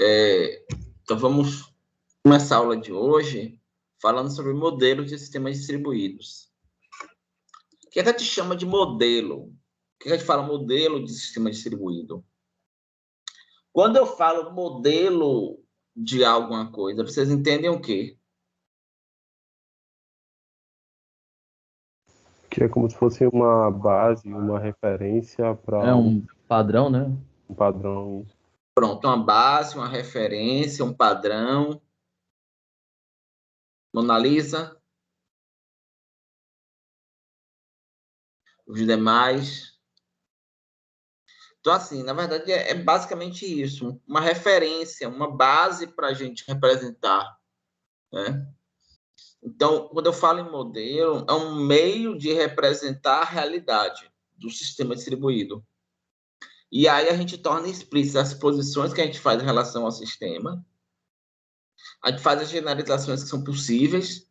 Então, vamos começar a aula de hoje falando sobre modelos de sistemas distribuídos. O que a gente chama de modelo? O que a gente fala modelo de sistema distribuído? Quando eu falo modelo de alguma coisa, vocês entendem o quê? Que é como se fosse uma base, uma referência para um padrão, né? Um padrão. Pronto, uma base, uma referência, um padrão. Mona Lisa? Os demais? Então, assim, na verdade, é basicamente isso. Uma referência, uma base para a gente representar, né? Então, quando eu falo em modelo, é um meio de representar a realidade do sistema distribuído. E aí a gente torna explícitas as posições que a gente faz em relação ao sistema, a gente faz as generalizações que são possíveis,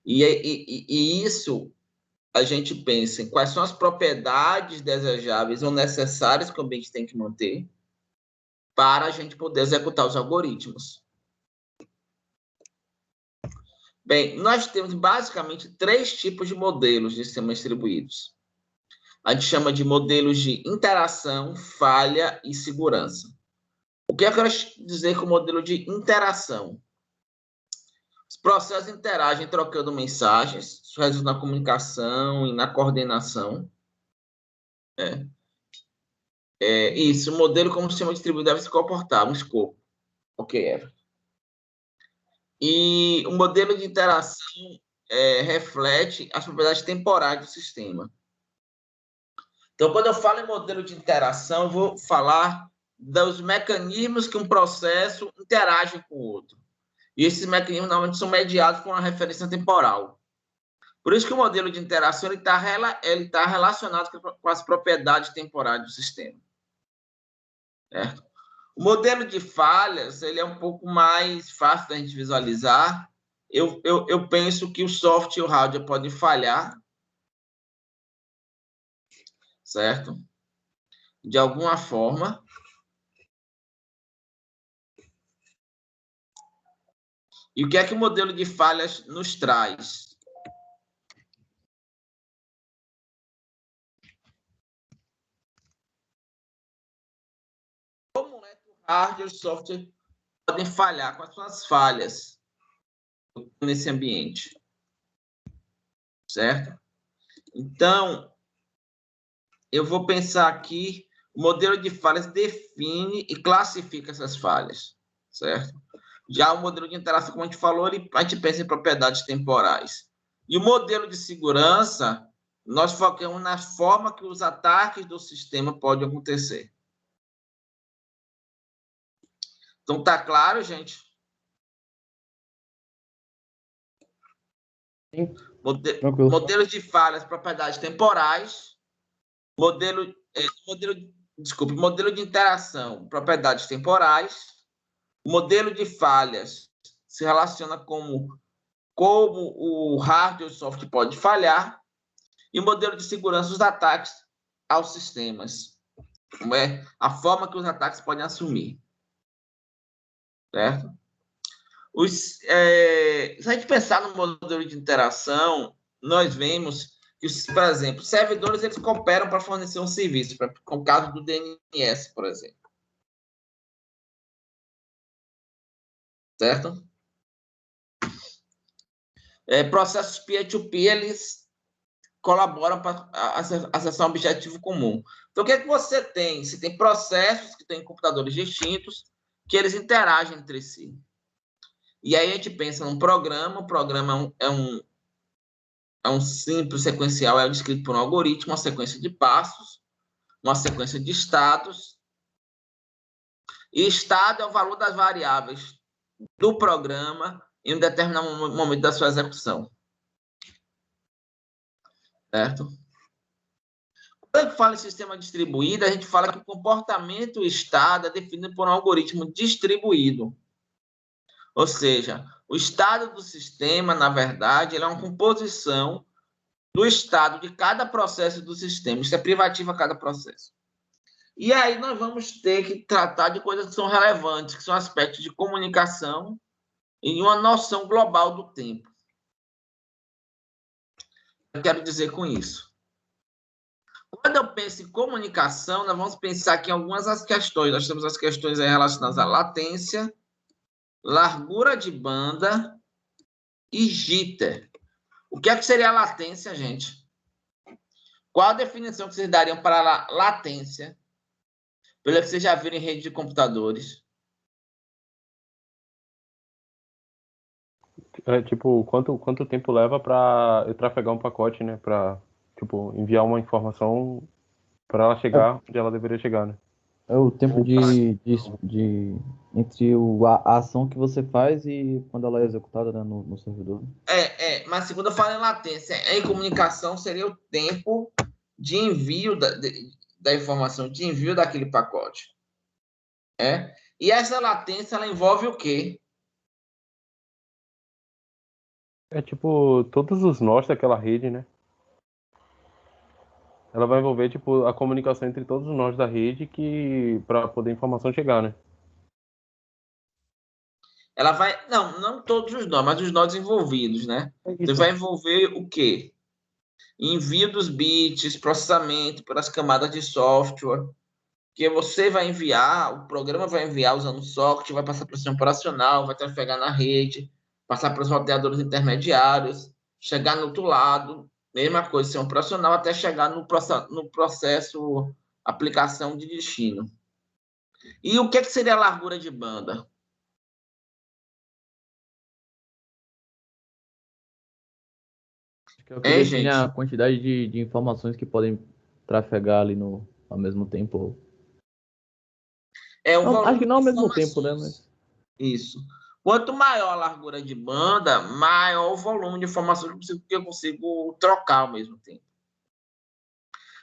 e isso a gente pensa em quais são as propriedades desejáveis ou necessárias que o ambiente tem que manter para a gente poder executar os algoritmos. Bem, nós temos basicamente 3 tipos de modelos de sistemas distribuídos. A gente chama de modelos de interação, falha e segurança. O que eu quero dizer com o modelo de interação? Os processos interagem trocando mensagens, isso resulta na comunicação e na coordenação. Isso, o modelo como sistema distribuído deve se comportar, um escopo. Ok, Eva. E o modelo de interação reflete as propriedades temporais do sistema. Então, quando eu falo em modelo de interação, eu vou falar dos mecanismos que um processo interage com o outro. E esses mecanismos normalmente são mediados por uma referência temporal. Por isso que o modelo de interação ele tá relacionado com as propriedades temporais do sistema. Certo? O modelo de falhas ele é um pouco mais fácil da gente visualizar. Eu penso que o software e o hardware podem falhar, certo? De alguma forma. E o que é que o modelo de falhas nos traz? Como é que o hardware e o software podem falhar? Quais são as falhas nesse ambiente? Certo? Então, eu vou pensar aqui, o modelo de falhas define e classifica essas falhas, certo? Já o modelo de interação, como a gente falou, a gente pensa em propriedades temporais. E o modelo de segurança, nós focamos na forma que os ataques do sistema podem acontecer. Então, tá claro, gente? Sim. Modelos de falhas, propriedades temporais, modelo de interação, propriedades temporais, modelo de falhas se relaciona como o hardware e o software pode falhar, e o modelo de segurança, os ataques aos sistemas, como é a forma que os ataques podem assumir. Certo? Se a gente pensar no modelo de interação, nós vemos que, por exemplo, os servidores eles cooperam para fornecer um serviço, com o caso do DNS, por exemplo. Certo? Processos peer-to-peer, eles colaboram para acessar um objetivo comum. Então, o que é que você tem? Você tem processos que têm computadores distintos, que eles interagem entre si. E aí a gente pensa num programa, o programa é um simples sequencial, é descrito por um algoritmo, uma sequência de passos, uma sequência de estados. E estado é o valor das variáveis do programa em um determinado momento da sua execução. Certo? Quando a gente fala em sistema distribuído, a gente fala que o comportamento estado é definido por um algoritmo distribuído. Ou seja, o estado do sistema, na verdade, ele é uma composição do estado de cada processo do sistema. Isso é privativo a cada processo. E aí nós vamos ter que tratar de coisas que são relevantes, que são aspectos de comunicação e uma noção global do tempo. Eu quero dizer com isso. Quando eu penso em comunicação, nós vamos pensar aqui em algumas das questões. Nós temos as questões relacionadas à latência, largura de banda e jitter. O que é que seria a latência, gente? Qual a definição que vocês dariam para a latência? Pelo que vocês já viram em rede de computadores. É tipo, quanto tempo leva para eu trafegar um pacote, né? Para tipo, enviar uma informação para ela chegar onde ela deveria chegar, né? É o tempo entre a ação que você faz e quando ela é executada, né, no servidor. Mas segundo eu falo em latência, em comunicação seria o tempo de envio da informação, de envio daquele pacote. E essa latência, ela envolve o quê? É tipo, todos os nós daquela rede, né? Ela vai envolver, tipo, a comunicação entre todos os nós da rede para poder a informação chegar, né? Ela vai... Não todos os nós, mas os nós envolvidos, né? Então, vai envolver o quê? Envio dos bits, processamento pelas camadas de software, que você vai enviar, o programa vai enviar usando o socket, vai passar para o sistema operacional, vai trafegar na rede, passar para os roteadores intermediários, chegar no outro lado, mesma coisa, sistema operacional, até chegar no processo aplicação de destino. E o que seria a largura de banda? Acho que é o que define a quantidade de informações que podem trafegar ali ao mesmo tempo. Acho que não ao mesmo tempo, né? Mas... Isso. Quanto maior a largura de banda, maior o volume de informações que eu consigo trocar ao mesmo tempo.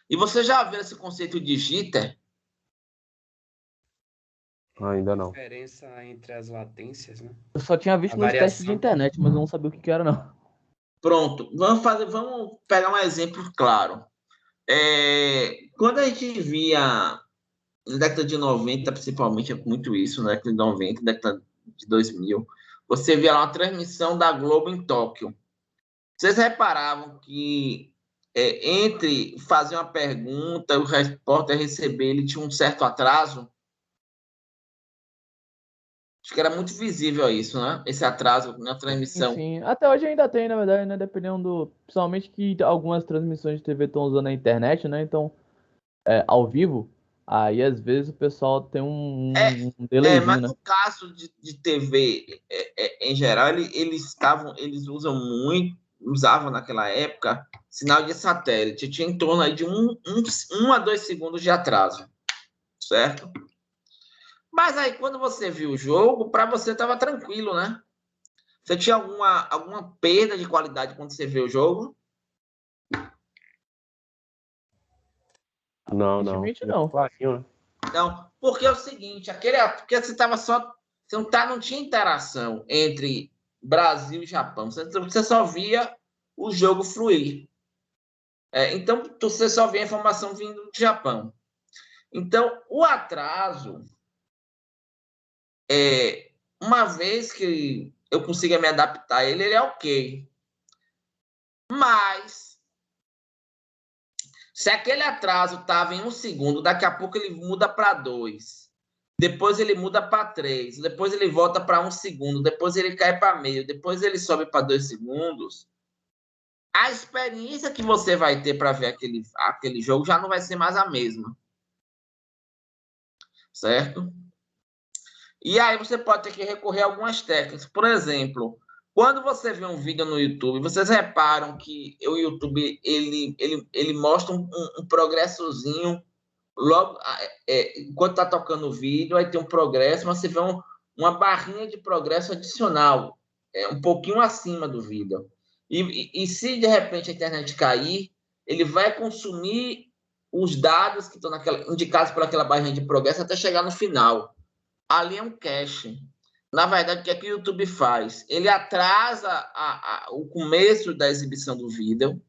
E você já viu esse conceito de jitter? Ainda não. A diferença entre as latências, né? Eu só tinha visto nos testes de internet, mas eu não sabia o que era, não. Pronto, vamos pegar um exemplo claro. Quando a gente via, na década de 90, principalmente, é muito isso, na década de 90, década de 2000, você via lá uma transmissão da Globo em Tóquio. Vocês reparavam que entre fazer uma pergunta e o repórter receber, ele tinha um certo atraso? Acho que era muito visível isso, né? Esse atraso na transmissão. Sim. Até hoje ainda tem, na verdade, né? Dependendo do... Principalmente que algumas transmissões de TV estão usando a internet, né? Então, ao vivo, aí às vezes o pessoal tem um delayzinho, mas né? no caso de TV, em geral, eles usavam naquela época sinal de satélite. Tinha em torno aí de 1 a 2 segundos de atraso, certo? Mas aí, quando você viu o jogo, para você estava tranquilo, né? Você tinha alguma perda de qualidade quando você viu o jogo? Não. Não. Clarinho, né? Não, porque é o seguinte, porque você estava só... não tinha interação entre Brasil e Japão. Você só via o jogo fluir. Então, você só via a informação vindo do Japão. Então, o atraso, uma vez que eu consiga me adaptar a ele, ele é ok. Mas, se aquele atraso estava em 1 segundo, daqui a pouco ele muda para 2. Depois ele muda para 3. Depois ele volta para 1 segundo. Depois ele cai para meio. Depois ele sobe para 2 segundos. A experiência que você vai ter para ver aquele jogo já não vai ser mais a mesma. Certo? E aí você pode ter que recorrer a algumas técnicas. Por exemplo, quando você vê um vídeo no YouTube, vocês reparam que o YouTube ele mostra um progressozinho logo enquanto está tocando o vídeo, aí tem um progresso, mas você vê uma barrinha de progresso adicional, um pouquinho acima do vídeo. E se de repente a internet cair, ele vai consumir os dados que estão indicados por aquela barrinha de progresso até chegar no final. Ali é um cache. Na verdade, o que é que o YouTube faz? Ele atrasa o começo da exibição do vídeo,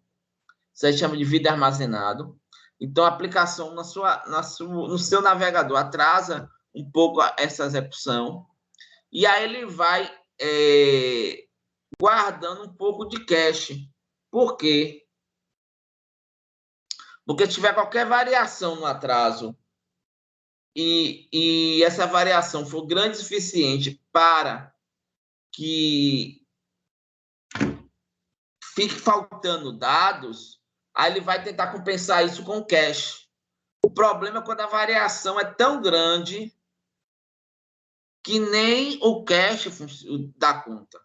você chama de vídeo armazenado. Então, a aplicação no seu navegador atrasa um pouco essa execução. E aí ele vai guardando um pouco de cache. Por quê? Porque se tiver qualquer variação no atraso e essa variação for grande o suficiente para que fique faltando dados, aí ele vai tentar compensar isso com cache. O problema é quando a variação é tão grande que nem o cache dá conta.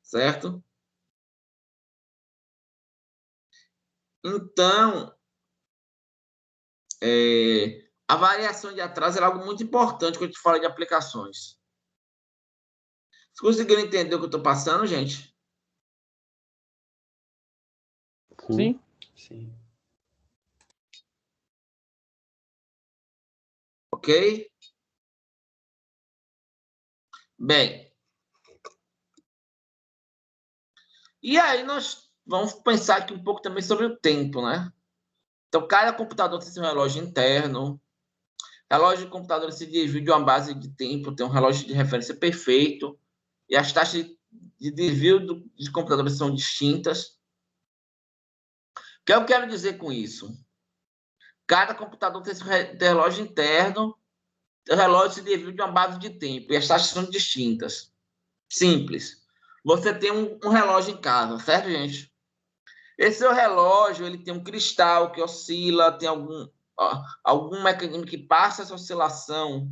Certo? Então, a variação de atraso é algo muito importante quando a gente fala de aplicações. Vocês conseguiram entender o que eu estou passando, gente? Sim. Sim. Ok? Bem. E aí nós vamos pensar aqui um pouco também sobre o tempo, né? Então, cada computador tem seu relógio interno. Relógio de computador se divide de uma base de tempo, tem um relógio de referência perfeito. E as taxas de desvio de computadores são distintas. O que eu quero dizer com isso? Cada computador tem seu relógio interno, o relógio se divide de uma base de tempo, e as taxas são distintas. Simples. Você tem um relógio em casa, certo, gente? Esse seu relógio, ele tem um cristal que oscila, tem algum mecanismo que passa essa oscilação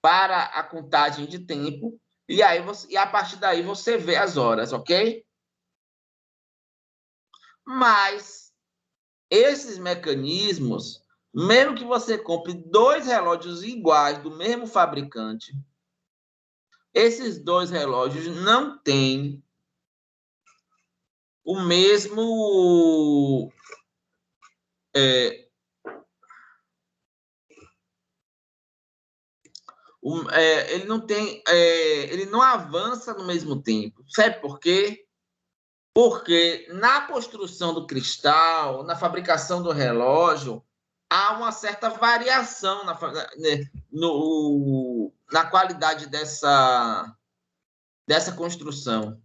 para a contagem de tempo, e a partir daí você vê as horas, ok? Mas esses mecanismos, mesmo que você compre 2 relógios iguais do mesmo fabricante, esses 2 relógios não têm o mesmo ele não avança no mesmo tempo. Sabe por quê? Porque na construção do cristal, na fabricação do relógio, há uma certa variação na qualidade dessa construção.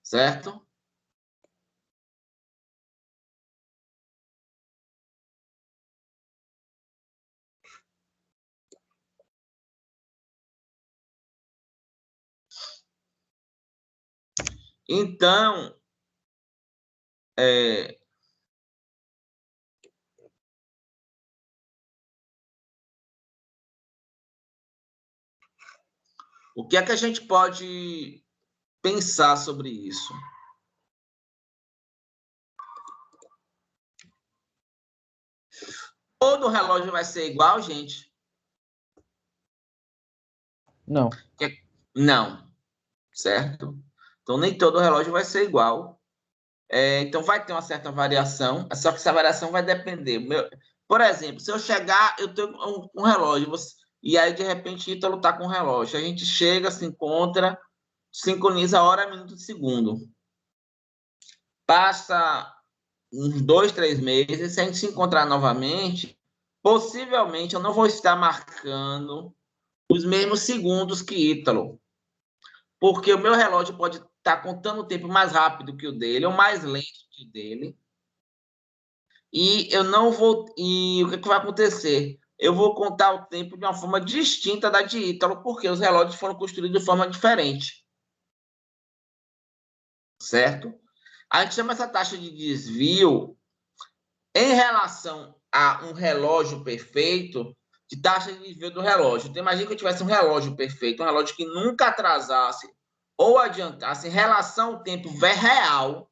Certo? Então, o que é que a gente pode pensar sobre isso? Todo relógio vai ser igual, gente? Não. Não, certo? Então, nem todo relógio vai ser igual. Então, vai ter uma certa variação, só que essa variação vai depender. Por exemplo, se eu chegar, eu tenho um relógio, e aí, de repente, Ítalo está com um relógio. A gente chega, se encontra, sincroniza a hora, minuto e segundo. Passa uns 2, 3 meses, se a gente se encontrar novamente, possivelmente eu não vou estar marcando os mesmos segundos que Ítalo, porque o meu relógio pode estar contando o tempo mais rápido que o dele, ou mais lento que o dele, e eu não vou. E o que vai acontecer? Eu vou contar o tempo de uma forma distinta da de Ítalo, porque os relógios foram construídos de forma diferente. Certo? A gente chama essa taxa de desvio em relação a um relógio perfeito, de taxa de desvio do relógio. Então, imagina que eu tivesse um relógio perfeito, um relógio que nunca atrasasse ou adiantasse em relação ao tempo real.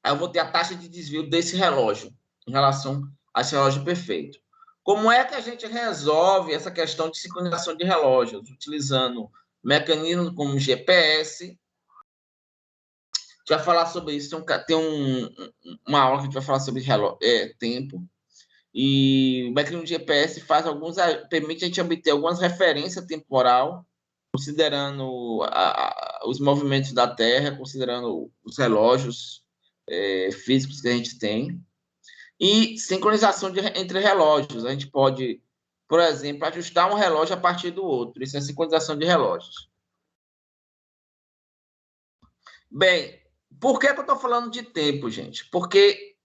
Aí eu vou ter a taxa de desvio desse relógio em relação a esse relógio perfeito. Como é que a gente resolve essa questão de sincronização de relógios? Utilizando mecanismos como GPS. A gente vai falar sobre isso. Tem uma aula que a gente vai falar sobre tempo. E o mecanismo de GPS permite a gente obter algumas referências temporal, considerando os movimentos da Terra, considerando os relógios físicos que a gente tem. E sincronização entre relógios. A gente pode, por exemplo, ajustar um relógio a partir do outro. Isso é sincronização de relógios. Bem, por que eu estou falando de tempo, gente? Porque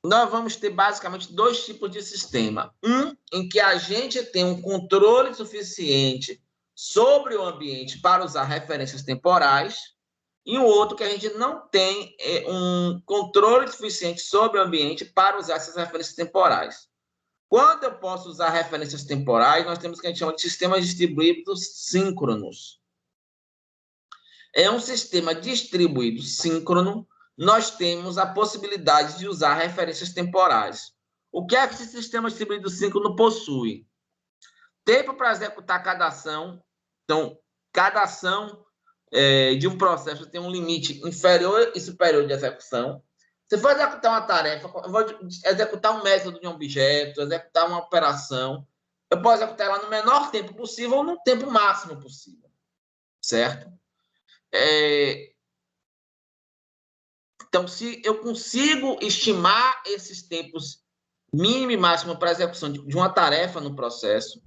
nós vamos ter basicamente dois tipos de sistema. Um em que a gente tem um controle suficiente sobre o ambiente para usar referências temporais, e o outro que a gente não tem um controle suficiente sobre o ambiente para usar essas referências temporais. Quando eu posso usar referências temporais, nós temos o que a gente chama de sistemas distribuídos síncronos. É um sistema distribuído síncrono, nós temos a possibilidade de usar referências temporais. O que é que esse sistema distribuído síncrono possui? Tempo para executar cada ação. Então, cada ação de um processo tem um limite inferior e superior de execução. Se for executar uma tarefa, eu vou executar um método de um objeto, executar uma operação, eu posso executar ela no menor tempo possível ou no tempo máximo possível, certo? Então, se eu consigo estimar esses tempos mínimo e máximo para a execução de uma tarefa no processo,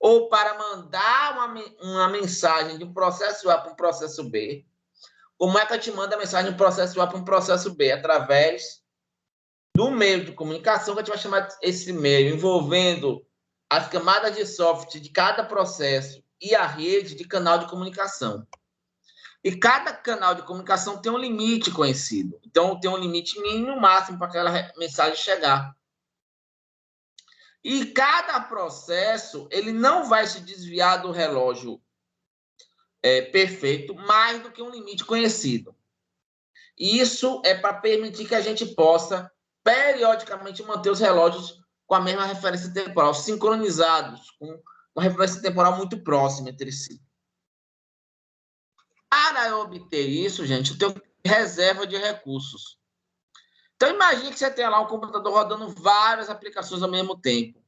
ou para mandar uma mensagem de um processo A para um processo B, como é que eu te mando a mensagem de um processo A para um processo B? Através do meio de comunicação, que a gente vai chamar esse meio, envolvendo as camadas de software de cada processo e a rede de canal de comunicação. E cada canal de comunicação tem um limite conhecido. Então, tem um limite mínimo e máximo para aquela mensagem chegar. E cada processo, ele não vai se desviar do relógio perfeito mais do que um limite conhecido. E isso é para permitir que a gente possa, periodicamente, manter os relógios com a mesma referência temporal, sincronizados, com uma referência temporal muito próxima entre si. Para eu obter isso, gente, eu tenho reserva de recursos. Então, imagine que você tem lá um computador rodando várias aplicações ao mesmo tempo.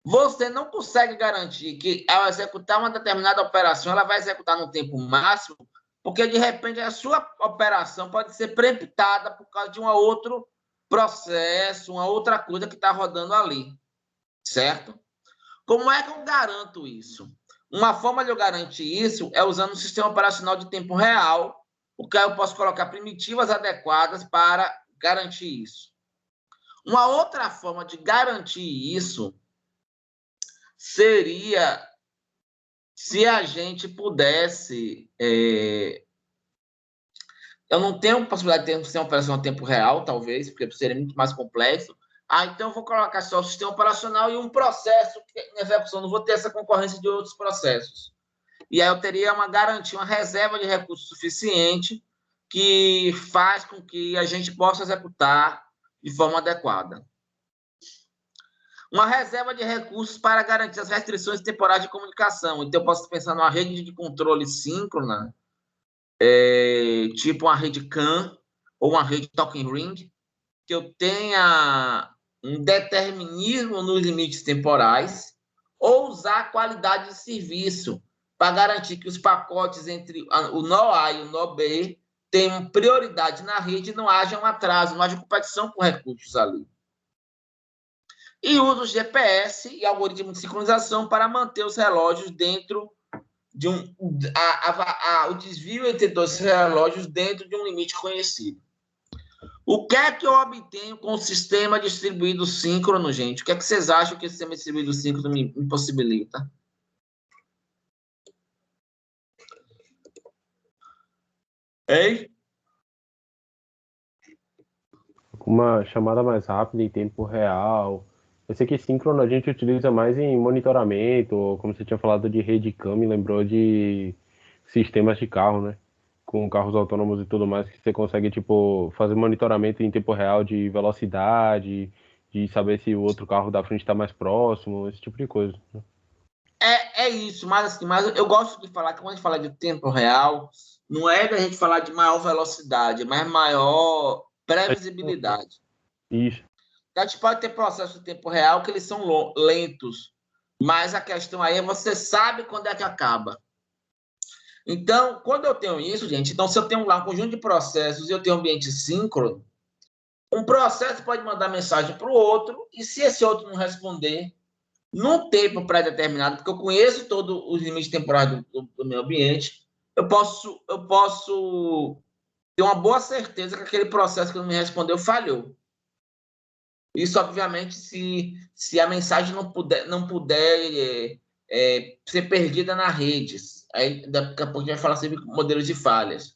Você não consegue garantir que, ao executar uma determinada operação, ela vai executar no tempo máximo, porque, de repente, a sua operação pode ser preemptada por causa de um outro processo, uma outra coisa que está rodando ali, certo? Como é que eu garanto isso? Uma forma de eu garantir isso é usando um sistema operacional de tempo real, o que eu posso colocar primitivas adequadas para garantir isso. Uma outra forma de garantir isso seria se a gente pudesse... Eu não tenho possibilidade de ter um sistema operacional em tempo real, talvez, porque seria muito mais complexo. Então eu vou colocar só o sistema operacional e um processo em execução. Não vou ter essa concorrência de outros processos. E aí eu teria uma garantia, uma reserva de recursos suficiente que faz com que a gente possa executar de forma adequada. Uma reserva de recursos para garantir as restrições temporais de comunicação. Então, eu posso pensar numa rede de controle síncrona, tipo uma rede CAN ou uma rede Token Ring, que eu tenha um determinismo nos limites temporais, ou usar a qualidade de serviço para garantir que os pacotes entre o nó A e o nó B tenham prioridade na rede e não haja um atraso, não haja competição com recursos ali. E uso o GPS e algoritmo de sincronização para manter os relógios dentro de o desvio entre dois relógios dentro de um limite conhecido. O que é que eu obtenho com o sistema distribuído síncrono, gente? O que é que vocês acham que o sistema distribuído síncrono me possibilita? Hein? Uma chamada mais rápida em tempo real. Eu sei que síncrono a gente utiliza mais em monitoramento, como você tinha falado de rede CAN, me lembrou de sistemas de carro, né? Com carros autônomos e tudo mais, que você consegue, tipo, fazer monitoramento em tempo real de velocidade, de saber se o outro carro da frente está mais próximo, esse tipo de coisa. É isso, mas assim, eu gosto de falar que quando a gente fala de tempo real, não é da gente falar de maior velocidade, mas maior previsibilidade. Isso. A gente pode ter processos de tempo real que eles são lentos, mas a questão aí é você sabe quando é que acaba. Então, quando eu tenho isso, gente, então se eu tenho lá um conjunto de processos e eu tenho um ambiente síncrono, Um processo pode mandar mensagem para o outro, e se esse outro não responder, num tempo pré-determinado, porque eu conheço todos os limites temporais do meu ambiente, eu posso ter uma boa certeza que aquele processo que não me respondeu falhou. Isso, obviamente, se a mensagem não puder ser perdida nas redes. Aí, daqui a pouco a gente vai falar sobre modelos de falhas.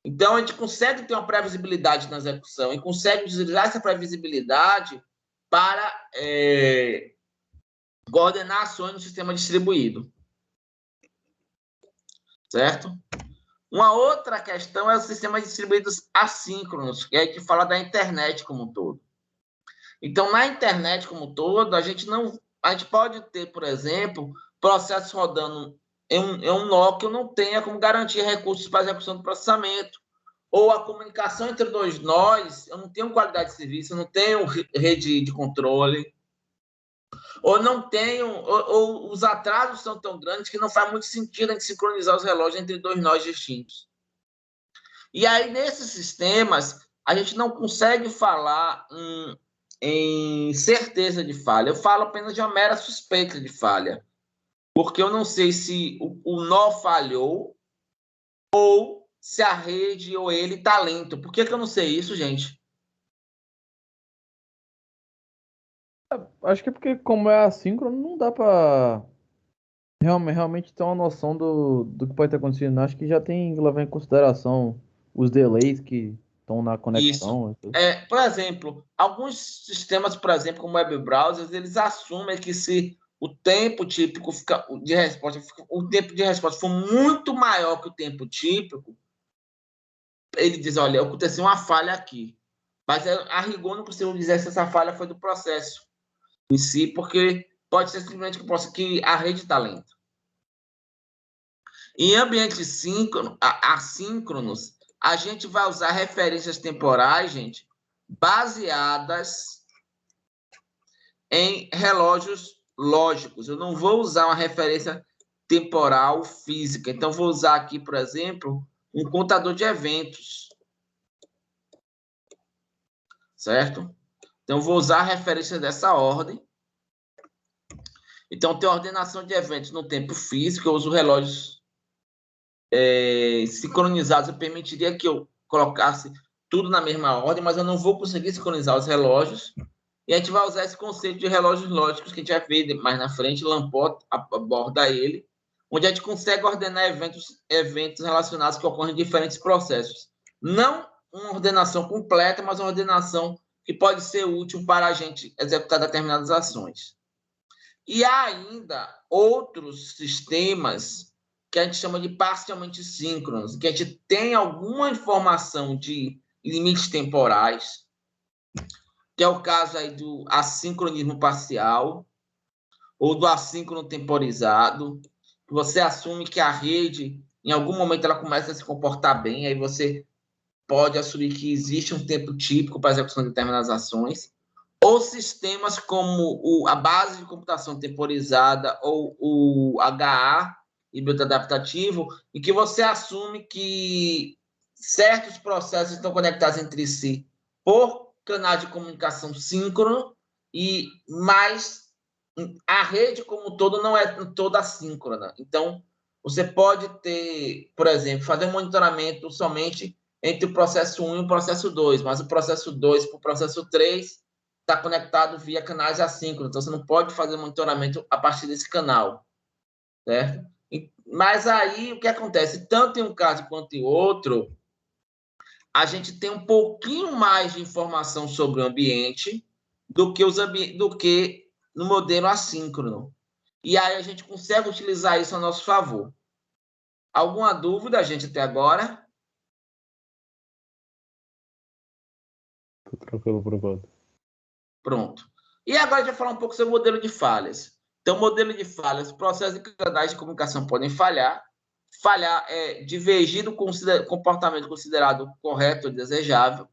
Então, a gente consegue ter uma previsibilidade na execução e consegue utilizar essa previsibilidade para coordenar ações no sistema distribuído. Certo? Uma outra questão é os sistemas distribuídos assíncronos, que é que fala da internet como um todo. Então, na internet como um todo, a gente pode ter, por exemplo, processos rodando em um nó que eu não tenha como garantir recursos para a execução do processamento. Ou a comunicação entre dois nós, eu não tenho qualidade de serviço, eu não tenho rede de controle, ou não tenho, ou os atrasos são tão grandes que não faz muito sentido a gente sincronizar os relógios entre dois nós distintos. E aí, nesses sistemas, a gente não consegue falar em certeza de falha. Eu falo apenas de uma mera suspeita de falha. Porque eu não sei se o nó falhou ou se a rede ou ele está lento. Por que eu não sei isso, gente? Acho que é porque, como é assíncrono, não dá pra realmente ter uma noção do que pode ter acontecido. Acho que já tem que levar em consideração os delays que estão na Isso. conexão. Por exemplo, alguns sistemas, por exemplo, como web browsers, eles assumem que se o tempo típico de resposta, o tempo de resposta for muito maior que o tempo típico, ele diz, olha, aconteceu uma falha aqui. Mas a rigor não consigo dizer se essa falha foi do processo em si, porque pode ser simplesmente que a rede está lenta. Em ambientes assíncronos, a gente vai usar referências temporais, gente, baseadas em relógios lógicos. Eu não vou usar uma referência temporal física. Então, vou usar aqui, por exemplo, um contador de eventos. Certo? Então, vou usar a referência dessa ordem. Então, tem ordenação de eventos no tempo físico. Eu uso relógios sincronizados. Eu permitiria que eu colocasse tudo na mesma ordem, mas eu não vou conseguir sincronizar os relógios. E a gente vai usar esse conceito de relógios lógicos que a gente vai ver mais na frente. Lamport aborda ele, onde a gente consegue ordenar eventos relacionados que ocorrem em diferentes processos. Não uma ordenação completa, mas uma ordenação que pode ser útil para a gente executar determinadas ações. E há ainda outros sistemas que a gente chama de parcialmente síncronos, que a gente tem alguma informação de limites temporais, que é o caso aí do assincronismo parcial ou do assíncrono temporizado, que você assume que a rede, em algum momento, ela começa a se comportar bem, aí você pode assumir que existe um tempo típico para a execução de determinadas ações, ou sistemas como a base de computação temporizada ou o HA, híbrido adaptativo, em que você assume que certos processos estão conectados entre si por canal de comunicação síncrono, mas a rede como um todo não é toda síncrona. Então, você pode ter, por exemplo, fazer um monitoramento somente entre o processo 1 e o processo 2, mas o processo 2 para o processo 3 está conectado via canais assíncronos, então você não pode fazer monitoramento a partir desse canal, certo? Mas aí, o que acontece? Tanto em um caso quanto em outro, a gente tem um pouquinho mais de informação sobre o ambiente do que no modelo assíncrono. E aí a gente consegue utilizar isso a nosso favor. Alguma dúvida, gente, até agora? Tô tranquilo por enquanto. Pronto. E agora a gente vai falar um pouco sobre o modelo de falhas. Então, modelo de falhas, processos e canais de comunicação podem falhar. Falhar é divergir do comportamento considerado correto ou desejável.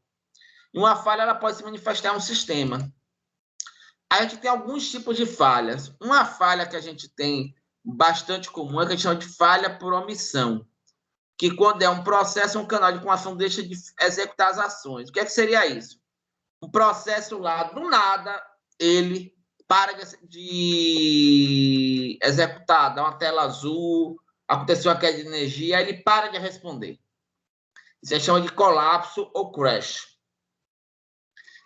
E uma falha ela pode se manifestar em um sistema. A gente tem alguns tipos de falhas. Uma falha que a gente tem bastante comum é que a gente chama de falha por omissão, que quando é um processo, um canal de comunicação deixa de executar as ações. O que seria isso? um processo lá, do nada, ele para de executar, dá uma tela azul, aconteceu uma queda de energia, aí ele para de responder. Isso se chama de colapso ou crash.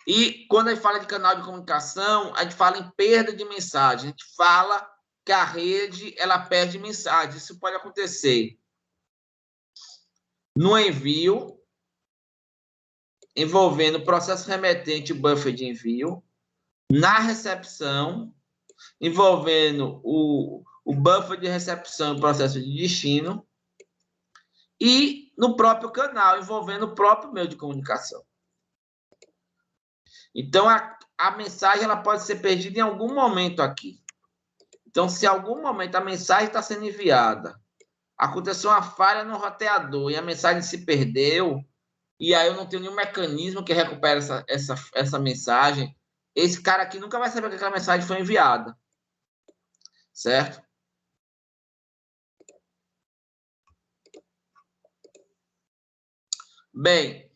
E quando a gente fala de canal de comunicação, a gente fala em perda de mensagem. A gente fala que a rede ela perde mensagem. Isso pode acontecer no envio, envolvendo processo remetente e buffer de envio, na recepção, envolvendo o buffer de recepção e processo de destino, e no próprio canal, envolvendo o próprio meio de comunicação. Então, a mensagem ela pode ser perdida em algum momento aqui. Então, se em algum momento a mensagem está sendo enviada, aconteceu uma falha no roteador e a mensagem se perdeu, e aí eu não tenho nenhum mecanismo que recupere essa mensagem, esse cara aqui nunca vai saber que aquela mensagem foi enviada. Certo? Bem,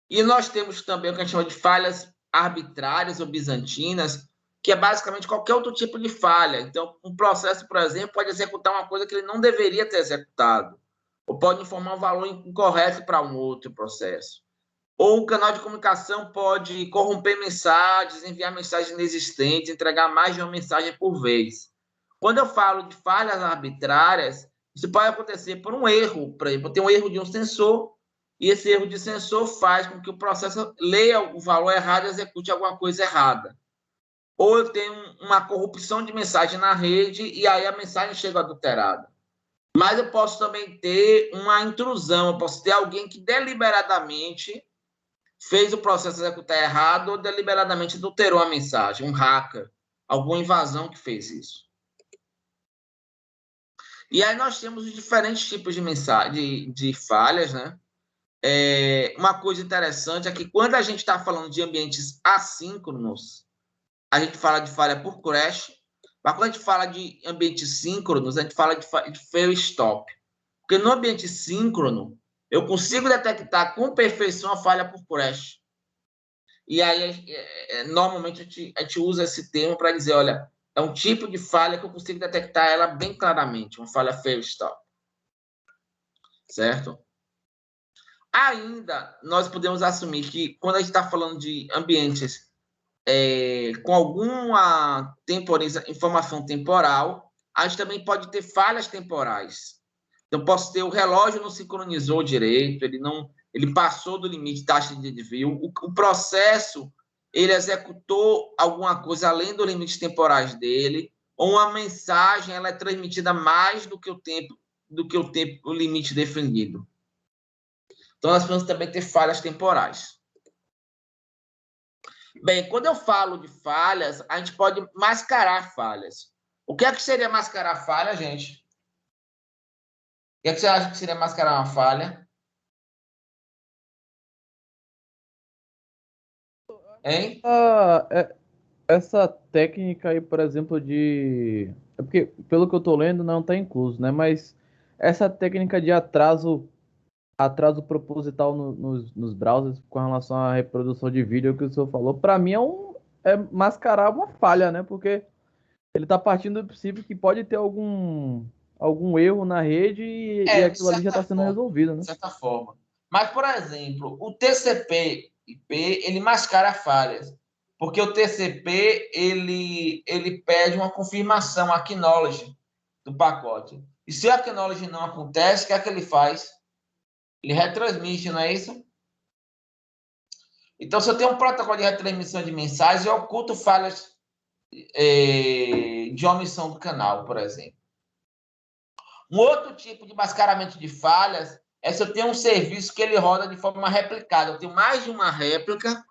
e nós temos também o que a gente chama de falhas arbitrárias ou bizantinas, que é basicamente qualquer outro tipo de falha. Então, um processo, por exemplo, pode executar uma coisa que ele não deveria ter executado, ou pode informar um valor incorreto para um outro processo. Ou um canal de comunicação pode corromper mensagens, enviar mensagens inexistentes, entregar mais de uma mensagem por vez. Quando eu falo de falhas arbitrárias, isso pode acontecer por um erro. Por exemplo, tem um erro de um sensor, e esse erro de sensor faz com que o processo leia o valor errado e execute alguma coisa errada. Ou eu tenho uma corrupção de mensagem na rede e aí a mensagem chega adulterada. Mas eu posso também ter uma intrusão, eu posso ter alguém que deliberadamente fez o processo executar errado ou deliberadamente adulterou a mensagem, um hacker, alguma invasão que fez isso. E aí nós temos os diferentes tipos de mensagem, de falhas, né? Uma coisa interessante é que quando a gente está falando de ambientes assíncronos, a gente fala de falha por crash, mas quando a gente fala de ambientes síncronos, a gente fala de fail stop. Porque no ambiente síncrono, eu consigo detectar com perfeição a falha por crash. E aí, normalmente, a gente usa esse termo para dizer, olha, é um tipo de falha que eu consigo detectar ela bem claramente, uma falha fail stop. Certo? Ainda, nós podemos assumir que, quando a gente está falando de ambientes com alguma informação temporal, a gente também pode ter falhas temporais. Então, posso ter o relógio não sincronizou direito, ele passou do limite de taxa de desvio, o processo ele executou alguma coisa além dos limites temporais dele, ou uma mensagem ela é transmitida mais do que o limite definido. Então, nós podemos também ter falhas temporais. Bem, quando eu falo de falhas, a gente pode mascarar falhas. O que é que seria mascarar falha, gente? O que é que você acha que seria mascarar uma falha? Hein? Essa técnica aí, por exemplo, é porque, pelo que eu tô lendo, não tá incluso, né? Mas essa técnica de atraso proposital nos browsers com relação à reprodução de vídeo que o senhor falou, para mim é mascarar uma falha, né? Porque ele tá partindo do princípio que pode ter algum erro na rede e aquilo ali já está sendo resolvido, né? De certa forma. Mas, por exemplo, o TCP/IP, ele mascara falhas. Porque o TCP, ele pede uma confirmação, acknowledge do pacote. E se o acknowledge não acontece, o que é que ele faz? Ele retransmite, não é isso? Então, se eu tenho um protocolo de retransmissão de mensagens, eu oculto falhas de omissão do canal, por exemplo. Um outro tipo de mascaramento de falhas é se eu tenho um serviço que ele roda de forma replicada. Eu tenho mais de uma réplica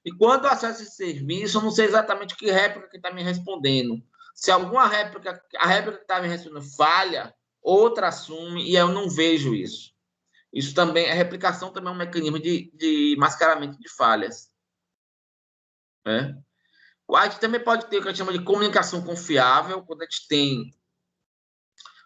e quando eu acesso esse serviço, eu não sei exatamente que réplica que está me respondendo. Se alguma réplica, a réplica que está me respondendo falha, outra assume e eu não vejo isso. Isso também, a replicação também é um mecanismo de mascaramento de falhas. A gente também pode ter o que a gente chama de comunicação confiável, quando a gente tem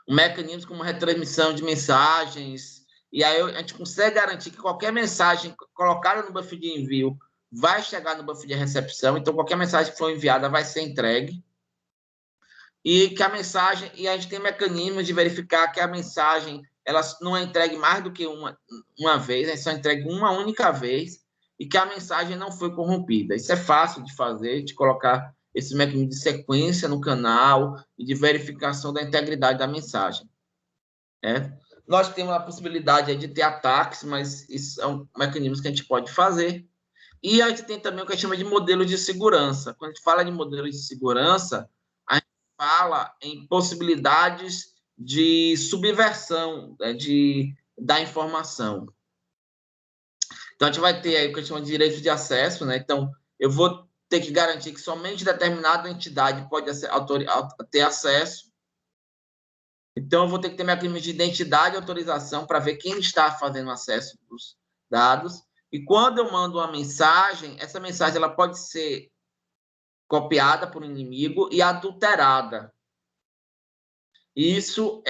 um mecanismo como retransmissão de mensagens, e aí a gente consegue garantir que qualquer mensagem colocada no buffer de envio vai chegar no buffer de recepção, então qualquer mensagem que for enviada vai ser entregue. E que a mensagem, e a gente tem mecanismos de verificar que a mensagem ela não é entregue mais do que uma vez, é só entregue uma única vez, e que a mensagem não foi corrompida. Isso é fácil de fazer, de colocar esse mecanismo de sequência no canal e de verificação da integridade da mensagem. Nós temos a possibilidade de ter ataques, mas isso são mecanismos que a gente pode fazer. E a gente tem também o que a gente chama de modelo de segurança. Quando a gente fala de modelo de segurança, a gente fala em possibilidades de subversão da informação. Então, a gente vai ter aí o que a gente chama de direito de acesso, né? Então, eu vou ter que garantir que somente determinada entidade pode ter acesso. Então, eu vou ter que ter mecanismos de identidade e autorização para ver quem está fazendo acesso dos dados. E quando eu mando uma mensagem, essa mensagem ela pode ser copiada por um inimigo e adulterada. Isso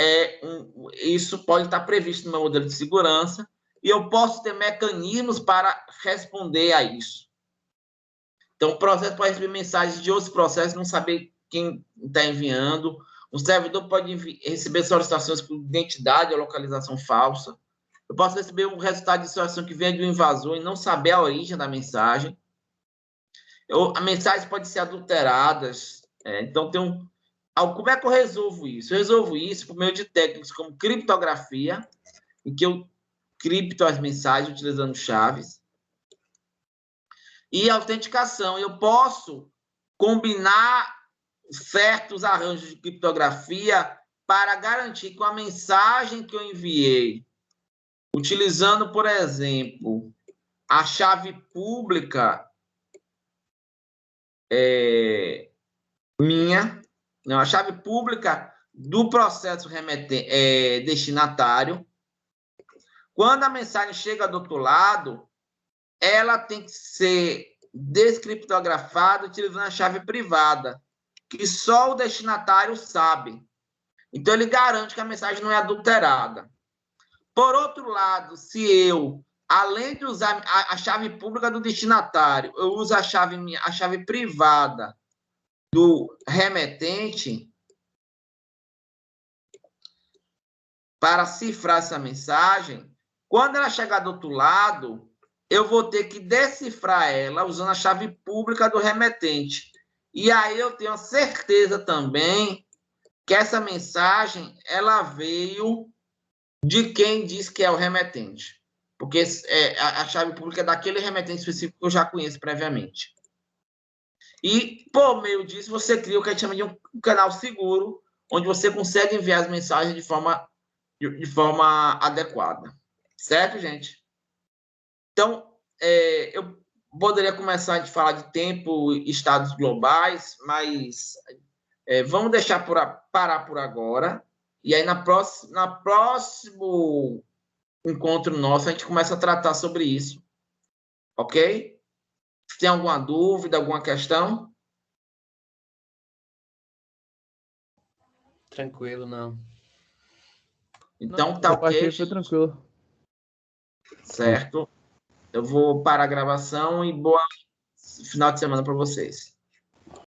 pode estar previsto no meu modelo de segurança e eu posso ter mecanismos para responder a isso. Então, o processo pode receber mensagens de outros processos, não saber quem está enviando. Um servidor pode receber solicitações por identidade ou localização falsa. Eu posso receber um resultado de situação que venha de um invasor e não saber a origem da mensagem. A mensagem pode ser adulterada. Então, como é que eu resolvo isso? Eu resolvo isso por meio de técnicas como criptografia, em que eu cripto as mensagens utilizando chaves, e autenticação. Eu posso combinar certos arranjos de criptografia para garantir que a mensagem que eu enviei, utilizando, por exemplo, a chave pública a chave pública do processo destinatário, quando a mensagem chega do outro lado, ela tem que ser descriptografada utilizando a chave privada, que só o destinatário sabe. Então, ele garante que a mensagem não é adulterada. Por outro lado, se eu, além de usar a chave pública do destinatário, eu uso a chave privada do remetente para cifrar essa mensagem, quando ela chegar do outro lado, eu vou ter que decifrar ela usando a chave pública do remetente. E aí eu tenho a certeza também que essa mensagem ela veio de quem diz que é o remetente. Porque a chave pública é daquele remetente específico que eu já conheço previamente. E, por meio disso, você cria o que a gente chama de um canal seguro, onde você consegue enviar as mensagens de forma adequada. Certo, gente? Então, eu poderia começar a falar de tempo e estados globais, mas vamos deixar parar por agora. E aí, na próximo encontro nosso, a gente começa a tratar sobre isso. Ok? Tem alguma dúvida, alguma questão? Tranquilo, não. Então, tá A parte ok. foi tranquilo. Certo. Eu vou parar a gravação e boa final de semana para vocês.